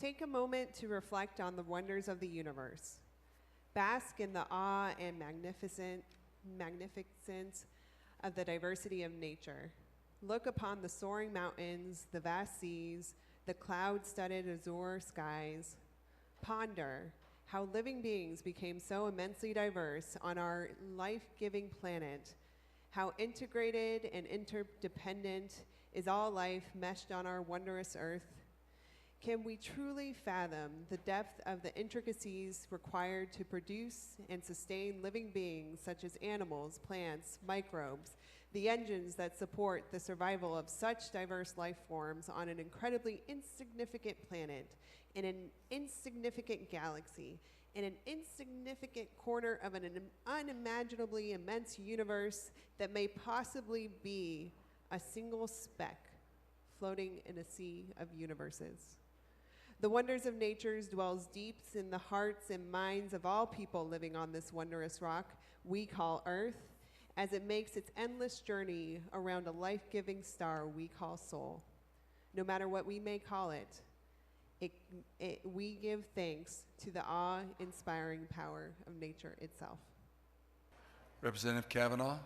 Take a moment to reflect on the wonders of the universe. Bask in the awe and magnificence of the diversity of nature. Look upon the soaring mountains, the vast seas, the cloud-studded azure skies. Ponder how living beings became so immensely diverse on our life-giving planet, how integrated and interdependent is all life meshed on our wondrous earth. Can we truly fathom the depth of the intricacies required to produce and sustain living beings such as animals, plants, microbes, the engines that support the survival of such diverse life forms on an incredibly insignificant planet, in an insignificant galaxy, in an insignificant corner of an unimaginably immense universe that may possibly be a single speck floating in a sea of universes? The wonders of nature dwells deep in the hearts and minds of all people living on this wondrous rock we call Earth, as it makes its endless journey around a life-giving star we call soul. No matter what we may call it, we give thanks to the awe-inspiring power of nature itself. Representative Kavanagh.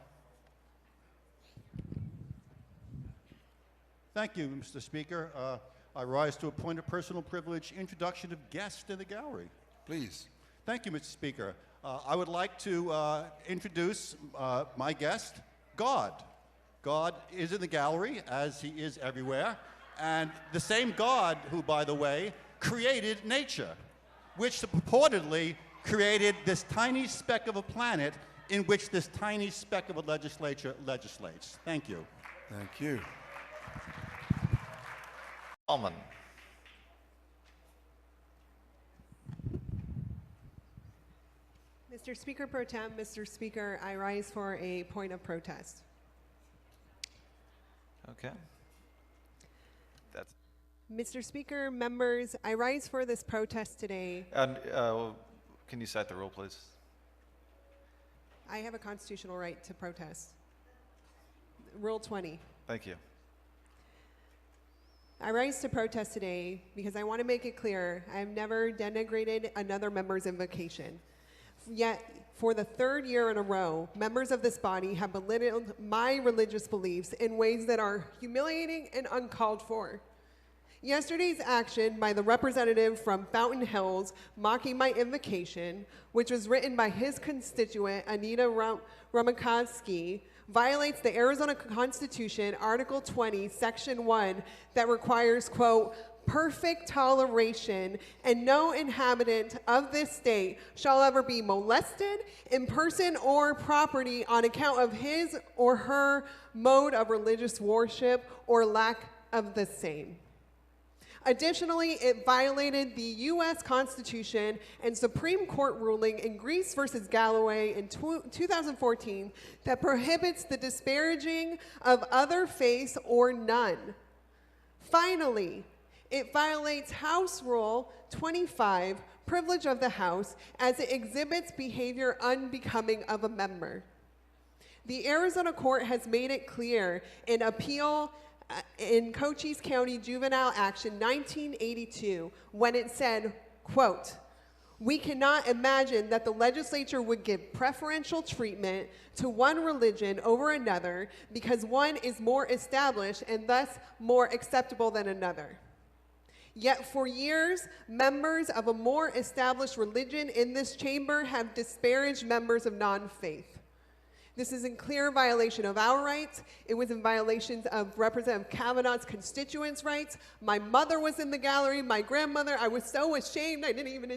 Thank you, Mr. Speaker. I rise to a point of personal privilege, introduction of guests in the gallery. Please. Thank you, Mr. Speaker. I would like to introduce my guest, God. God is in the gallery, as he is everywhere, and the same God who, by the way, created nature, which purportedly created this tiny speck of a planet in which this tiny speck of a legislature legislates. Thank you. Thank you. Salman. Mr. Speaker Pro Tem, Mr. Speaker, I rise for a point of protest. Okay. That's. Mr. Speaker, members, I rise for this protest today. And can you cite the rule, please? I have a constitutional right to protest. Rule 20. Thank you. I rise to protest today because I want to make it clear I have never denigrated another member's invocation. Yet, for the third year in a row, members of this body have belittled my religious beliefs in ways that are humiliating and uncalled for. Yesterday's action by the representative from Fountain Hills mocking my invocation, which was written by his constituent, Anita Ramakowski, violates the Arizona Constitution, Article 20, Section 1, that requires, quote, perfect toleration, and no inhabitant of this state shall ever be molested in person or property on account of his or her mode of religious worship or lack of the same. Additionally, it violated the U.S. Constitution and Supreme Court ruling in Greece versus Galloway in 2014 that prohibits the disparaging of other faiths or none. Finally, it violates House Rule 25, privilege of the House, as it exhibits behavior unbecoming of a member. The Arizona court has made it clear in appeal in Cochise County Juvenile Action 1982 when it said, quote, we cannot imagine that the legislature would give preferential treatment to one religion over another because one is more established and thus more acceptable than another. Yet for years, members of a more established religion in this chamber have disparaged members of non-faith. This is in clear violation of our rights. It was in violations of Representative Kavanagh's constituents' rights. My mother was in the gallery, my grandmother. I was so ashamed I didn't even